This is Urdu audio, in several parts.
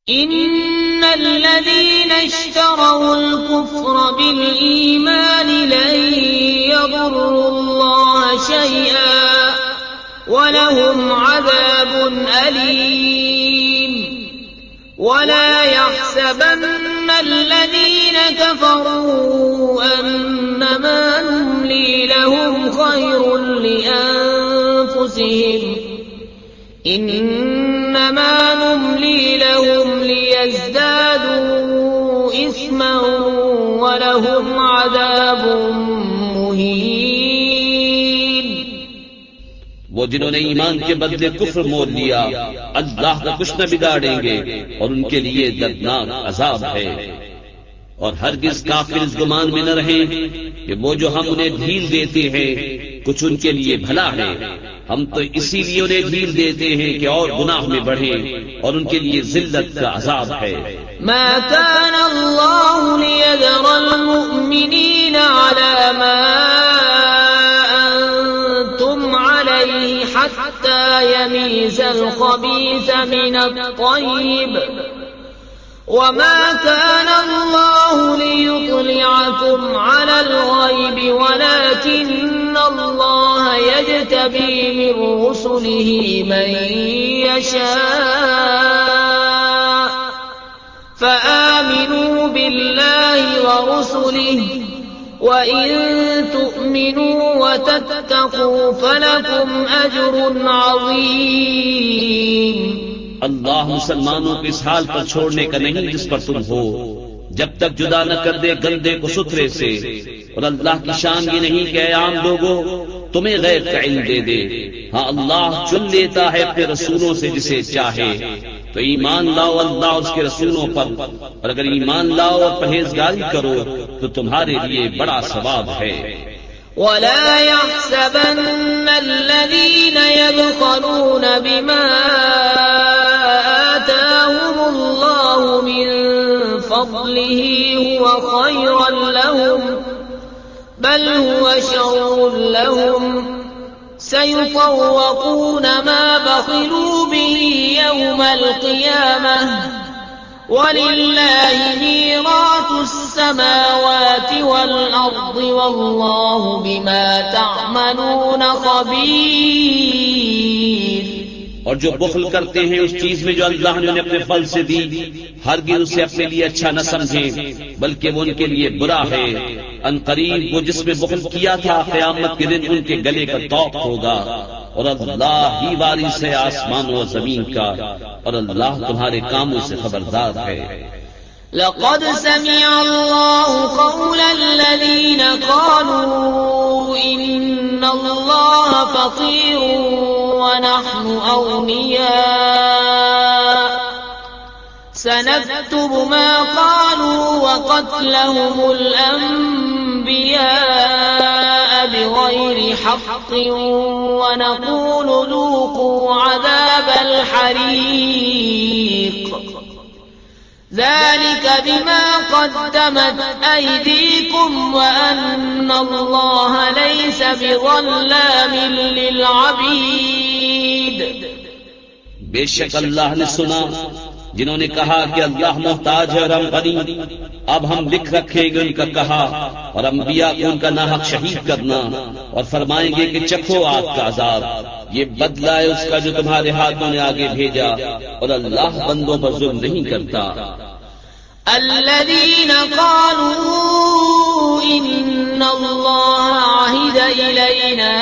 إن الذين اشتروا الكفر بالإيمان لن يضروا الله شيئا ولهم عذاب أليم ولا يحسبن الذين كفروا أنما نملي لهم خير لأنفسهم إنما نملي لهم ليزدادوا إثما ولهم عذاب مهين. وہ جنہوں نے ایمان کے بدلے کفر مول لیا اللہ کا کچھ نہ بگاڑیں گے اور ان کے لیے دردناک عذاب ہے. اور ہرگز کافر اس گمان میں نہ رہیں کہ وہ جو ہم انہیں ڈھیل دیتے ہیں کچھ ان کے لیے بھلا ہے. ہم تو اسی لیے انہیں ڈھیل دیتے ہیں کہ اور گناہ میں بڑھیں اور ان کے لیے ذلت کا عذاب ہے. ما كان الله ليذر المؤمنين على ما أنتم عليه حتى يميز الخبيث من الطيب وما كان الله ليطلعكم على الغيب ولكن الله يجتبي من رسله من يشاء فآمنوا بالله ورسله وإن تؤمنوا وتتقوا فلكم أجر عظيم. اللہ مسلمانوں کو اس حال پر چھوڑنے کا نہیں جس پر تم ہو جب تک جدا نہ کر دے گندے کو ستھرے سے. اور اللہ کی شان یہ نہیں کہ اے عام لوگوں تمہیں غیب کا علم دے دے. ہاں اللہ چن لیتا ہے اپنے رسولوں سے جسے چاہے. تو ایمان لاؤ اللہ اور اس کے رسولوں پر اور اگر ایمان لاؤ اور پرہیزگاری کرو تو تمہارے لیے بڑا ثواب ہے. ولا يحسبن الذين يبخلون بما آتاهم الله من فضله هو خيرا لهم بل هو شر لهم سيطوقون ما بخلوا به يوم القيامة وَلِلَّهِ مِيرَاثُ السَّمَاوَاتِ وَالْأَرْضِ وَاللَّهُ بِمَا تَعْمَلُونَ خَبِيرٌ. اور جو بخل کرتے ہیں اس چیز میں جو اللہ نے انہیں اپنے فضل سے دی ہرگز اسے اپنے لیے اچھا نہ سمجھیں بلکہ وہ ان کے لیے برا ہے. ان قریب وہ جس میں بخل کیا تھا قیامت کے دن ان کے گلے کا طوق ہوگا. اور اللہ ہی وارث ہے آسمان و زمین کا اور اللہ تمہارے کاموں سے خبردار ہے. لقد سمع الله قول الذين قالوا إن الله فقير ونحن أغنياء سنكتب ما قالوا وقتلهم الأنبياء بغير حق ونقول ذوقوا عذاب الحريق ذلك بما قدمت أيديكم وأن الله ليس بظلام للعبيد. بے شک اللہ نے سنا جنہوں نے کہا کہ اللہ محتاج ہے اور ہم غنی. اب ہم لکھ رکھیں گے ان کا کہا اور انبیاء کو ان کا ناحق شہید کرنا اور فرمائیں گے کہ چکھو آگ کا عذاب. یہ بدلہ ہے اس کا جو تمہارے ہاتھوں نے آگے بھیجا اور اللہ بندوں پر ظلم نہیں کرتا. الذين قالوا إن الله عهد إلينا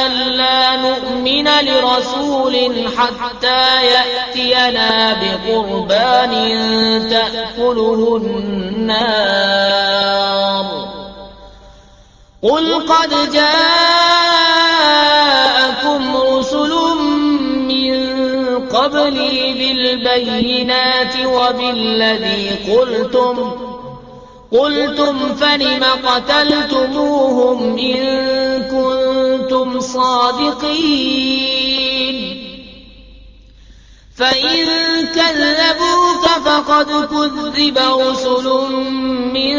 ألا نؤمن لرسول حتى يأتينا بقربان تأكله النار قل قد جاءكم رسل قبلي بالبينات وبالذي قلتم فلم قتلتموهم إن كنتم صادقين فإن كذبوك فقد كذب رسل من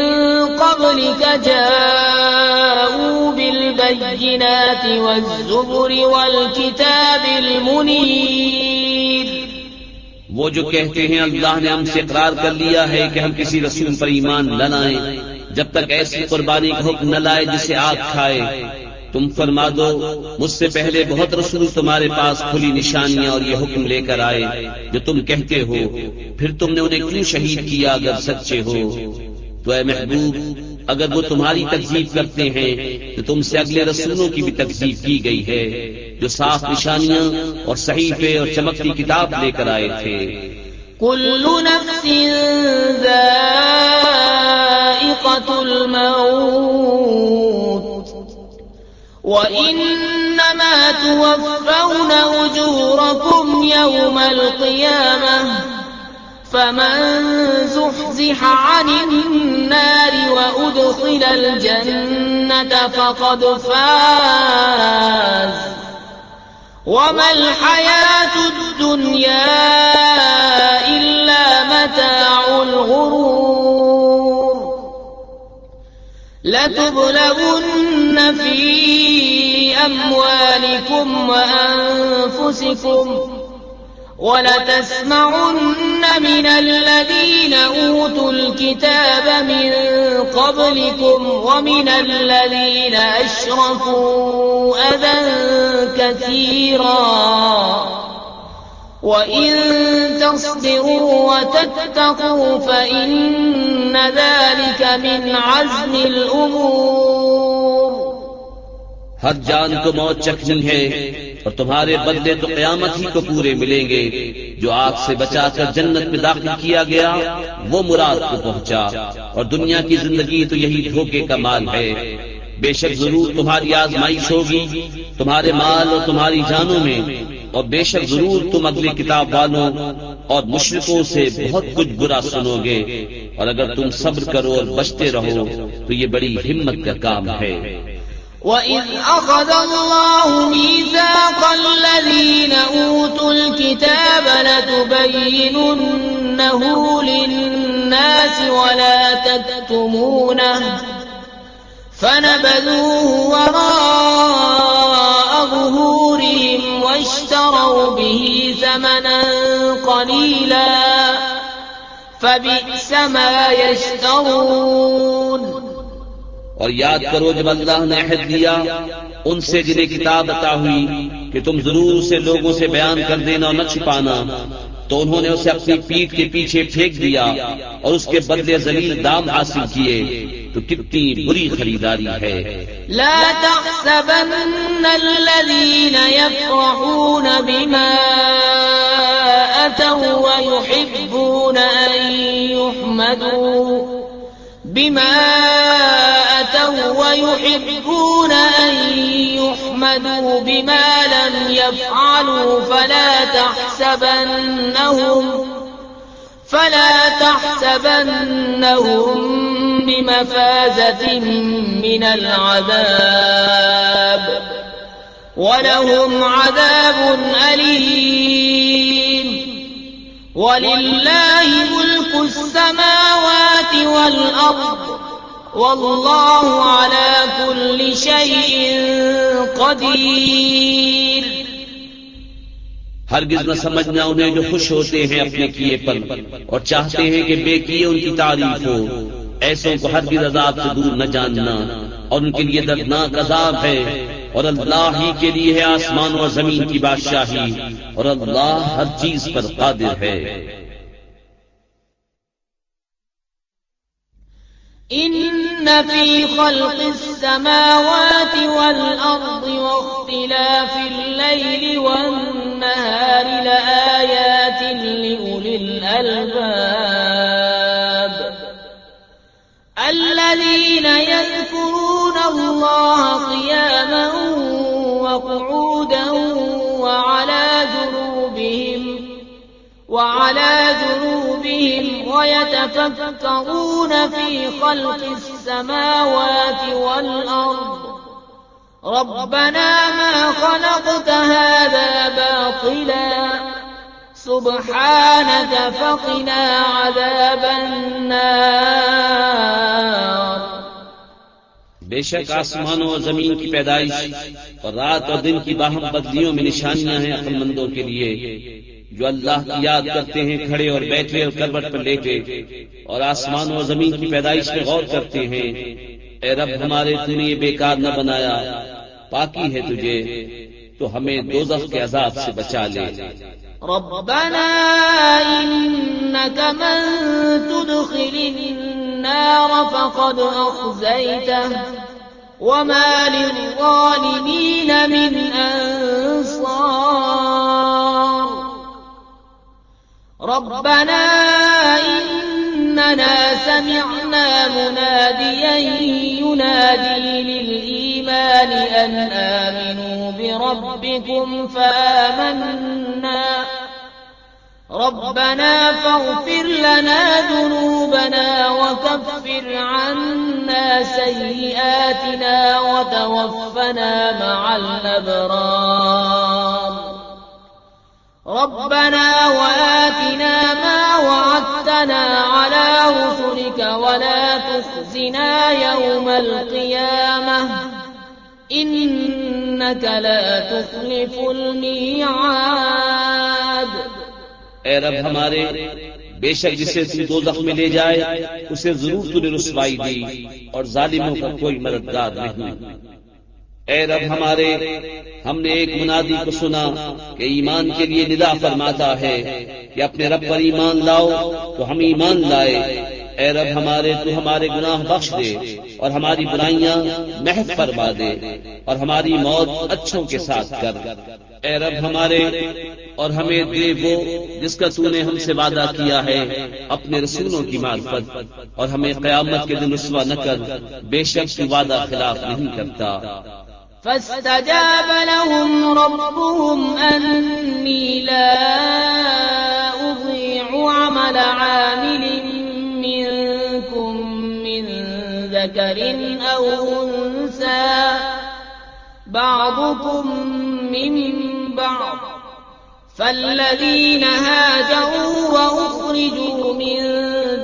قبلك جاءوا بالبينات والزبر والكتاب المنير. وہ جو کہتے ہیں اللہ نے ہم سے اقرار کر لیا ہے کہ ہم کسی رسول پر ایمان نہ لائیں جب تک ایسی قربانی کا حکم نہ لائے جسے آگ کھائے، تم فرما دو مجھ سے پہلے بہت رسول تمہارے پاس کھلی نشانیاں اور یہ حکم لے کر آئے جو تم کہتے ہو، پھر تم نے انہیں کیوں شہید کیا اگر سچے ہو؟ تو اے محبوب، اگر وہ تمہاری تکذیب کرتے ہیں تو تم سے اگلے رسولوں کی بھی تکذیب کی گئی ہے جو صاف نشانیاں اور صحیفے اور چمکتی کتاب لے کر آئے تھے۔ كل نفس ذائقة الموت وإنما توفون أجوركم يوم القيامة فمن زحزح عن النار وأدخل الجنة فقد فاز وما الحياة الدنيا إلا متاع الغرور لتبلغن في أموالكم وأنفسكم ولتسمعن من الذين أوتوا الكتاب من قبلكم ومن الذين أشركوا أذى كثيرا وإن تصبروا وتتقوا فإن ذلك من عزم الأمور۔ ہر جان کو موت چکھنی ہے اور تمہارے بدلے تو قیامت ہی کو پورے ملیں گے۔ جو آگ سے بچا کر جنت میں داخل کیا گیا وہ مراد کو پہنچا، اور دنیا کی زندگی تو یہی دھوکے کا مال ہے۔ بے شک ضرور تمہاری آزمائش ہوگی تمہارے مال اور تمہاری جانوں میں، اور بے شک ضرور تم اگلی کتاب والوں اور مشرکوں سے بہت کچھ برا سنو گے، اور اگر تم صبر کرو اور بچتے رہو تو یہ بڑی ہمت کا کام ہے۔ وَإِذْ أَخَذَ اللَّهُ مِيثَاقَ الَّذِينَ أُوتُوا الْكِتَابَ لَتُبَيِّنُنَّهُ لِلنَّاسِ وَلَا تَكْتُمُونَهُ فَنَبَذُوهُ وَرَاءَ ظُهُورِهِمْ وَاشْتَرَوْا بِهِ ثَمَنًا قَلِيلًا فَبِئْسَ مَا يَشْتَرُونَ۔ اور یاد کرو جب اللہ نے عہد لیا ان سے جنہیں کتاب عطا ہوئی کہ تم ضرور اسے لوگوں سے بیان کر دینا اور نہ چھپانا، تو انہوں نے اسے اپنی پیٹھ کے پیچھے پھینک دیا اور اس کے بدلے ذلیل دام حاصل کیے، تو کتنی بری خریداری ہے۔ لا تحسبن الذين يفرحون بما أتوا ويحبون أن يحمدوا بما لم يفعلوا فلا تحسبنهم بمفازة من العذاب ولهم عذاب أليم۔ وَلِلَّهِ مُلْكُ السَّمَاوَاتِ وَالْأَرْضِ وَاللَّهُ عَلَى كُلِّ شَيْءٍ قَدِيرٌ۔ ہرگز نہ سمجھنا انہیں جو خوش ہوتے ہیں اپنے کیے پر اور چاہتے ہیں کہ بے کیے ان کی تعریف ہو، ایسوں کو ہرگز عذاب سے دور نہ جاننا، اور ان کے لیے دردناک عذاب ہے۔ اور اللہ ہی کے لیے ہے آسمان اور زمین کی بادشاہی، اور اللہ ہر چیز پر قادر ہے۔ إن في خلق السماوات والأرض واختلاف الليل والنهار لآيات لأولي الألباب الذين يذكرون الله قياما وقعودا وعلى جنوبهم ويتفكرون في خلق السماوات والأرض ربنا ما خلقت هذا باطلا سبحانك فقنا عذاب النار۔ بے شک آسمانوں اور زمین کی پیدائش اور رات اور دن کی باہم بدلیوں میں نشانیاں ہیں عقل مندوں کے لیے۔ جو اللہ کی یاد کرتے ہیں کھڑے اور بیٹھے اور کروٹ پر لیٹے اور آسمانوں اور زمین کی پیدائش میں غور کرتے ہیں. اے رب ہمارے تو نے یہ بیکار نہ بنایا، پاکی ہے تجھے، تو ہمیں دوزخ کے عذاب سے بچا لے. ربنا إنك من تدخل النار فقد أخزيته وما للظالمين من أنصار. ربنا إننا سمعنا مناديا ينادي للإيمان أن آمنوا بربكم فآمنا. ربنا فاغفر لنا ذنوبنا وكفر عنا سيئاتنا وتوفنا مع الأبرار. ربنا وآتنا ما وعدتنا على رسلك ولا تخزنا يوم القيامة إنك لا تخلف الميعاد. اے رب ہمارے، بے شک جسے تو دوزخ میں لے جائے اسے ضرور تو نے رسوائی دی اور ظالموں کا کوئی مددگار نہیں. اے رب ہمارے، ہم نے ایک منادی کو سنا کہ ایمان کے لیے ندا فرماتا ہے کہ اپنے رب پر ایمان لاؤ، تو ہم ایمان لائے. اے رب ہمارے، تو ہمارے گناہ بخش دے اور ہماری برائیاں محو فرما دے اور ہماری موت اچھوں کے ساتھ کر. اے رب ہمارے، اور ہمیں دے وہ جس کا تو نے ہم سے وعدہ کیا ہے اپنے رسولوں کی معرفت، اور ہمیں قیامت کے دن رسوا نہ کر، بے شک تو وعدہ خلاف نہیں کرتا. فاستجاب لهم ربهم أني لا أضيع عمل عامل منكم من ذكر أو أنثى بعضكم من بعض. فالذين هاجروا وأخرجوا من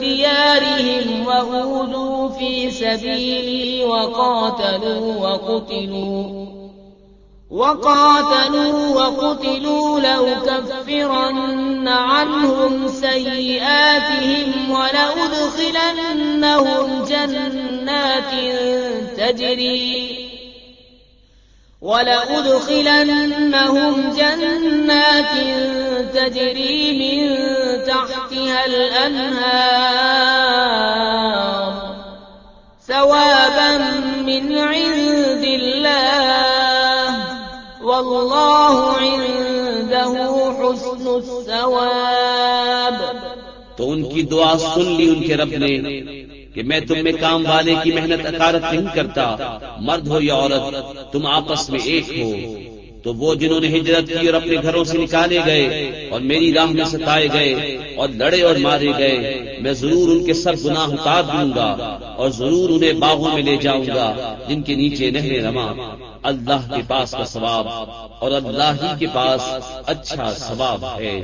ديارهم وأوذوا في سبيلي وقاتلوا وقتلوا لأكفرن عنهم سيئاتهم ولأدخلنهم جنات تجري من تحتها الأنهار ثوابا من عند الله والله عنده حسن الثواب. تو ان کی دعا سن لی ان کے رب نے کہ میں تم میں کام والے کی محنت اکارت نہیں کرتا، مرد ہو یا عورت تم آپس میں ایک ہو. تو وہ جنہوں نے ہجرت کی اور اپنے گھروں سے نکالے گئے اور میری راہ میں ستائے گئے اور لڑے اور مارے گئے، میں ضرور ان کے سب گناہ اتار دوں گا اور ضرور انہیں باغوں میں لے جاؤں گا جن کے نیچے نہریں رواں. اللہ کے پاس کا ثواب اور اللہ ہی کے پاس اچھا ثواب ہے.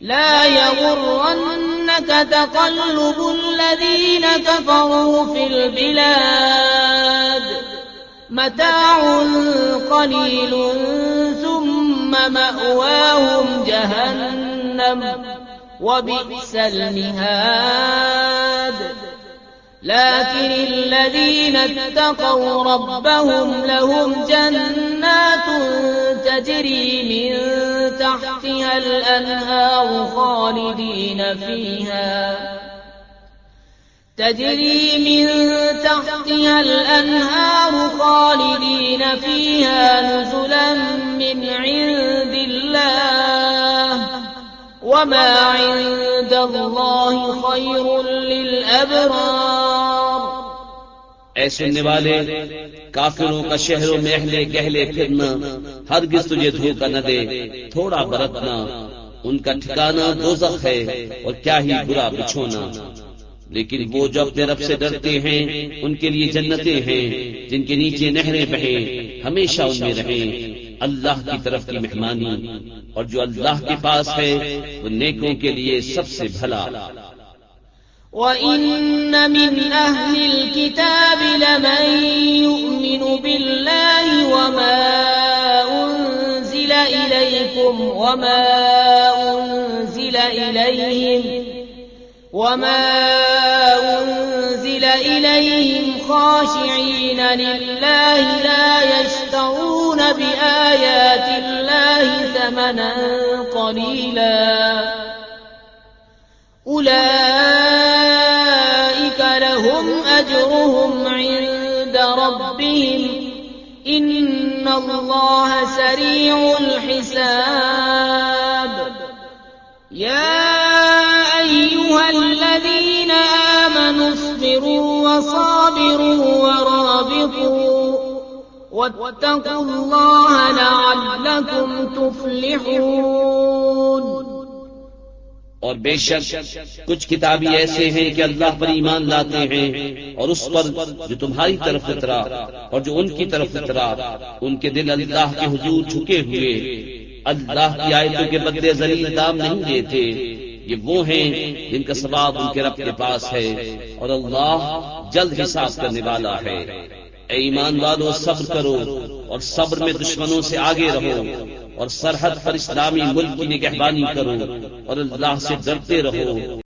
لا يغرنك تقلب الذين كفروا في البلاد متاع قليل ثم مأواهم جهنم وبئس المهاد. لكن الذين اتقوا ربهم لهم جنات تجري من تحتها الأنهار خالدين فيها نزلا من عند الله وما عند الله خير للأبرار. اے سننے والے، کافروں کا شہروں میں اہلے گہلے پھرنا ہرگز تجھے دھوکہ نہ دے، تھوڑا برتنا. ان کا ٹھکانہ دوزخ ہے اور کیا ہی برا بچھونا. لیکن وہ جو اپنے رب سے ڈرتے ہیں ان کے لیے جنتیں ہیں جن کے نیچے نہریں بہیں، ہمیشہ ان میں رہیں. اللہ کی طرف کی مہمانی، اور جو اللہ کے پاس ہے وہ نیکوں کے لیے سب سے بھلا. وَإِنَّ مِنْ أَهْلِ الْكِتَابِ لَمَن يُؤْمِنُ بِاللَّهِ وَمَا أُنزِلَ إِلَيْكُمْ إليكم وما أنزل إليهم خاشعين لله لا يشترون بآيات الله ثمنا قليلا أولئك لهم أجرهم عند ربهم إن الله سريع الحساب يا أيها الذين آمنوا اصبروا وصابروا ورابطوا واتقوا الله لعلكم تفلحون۔ اور بے شک کچھ کتابی ایسے ہیں کہ اللہ پر ایمان لاتے ہیں اور اس پر جو تمہاری طرف اترا اور جو ان کی طرف اترا، ان کے دل اللہ کے حضور جھکے ہوئے، اللہ کی آیتوں کے بدلے ذلیل دام نہیں دیتے۔ یہ وہ ہیں جن کا ثواب ان کے رب کے پاس ہے اور اللہ جلد حساب کرنے والا ہے۔ اے ایمان والو، صبر کرو اور صبر میں دشمنوں سے آگے رہو اور سرحد پر اسلامی ملک کی نگہبانی کرو اور اللہ سے ڈرتے رہو۔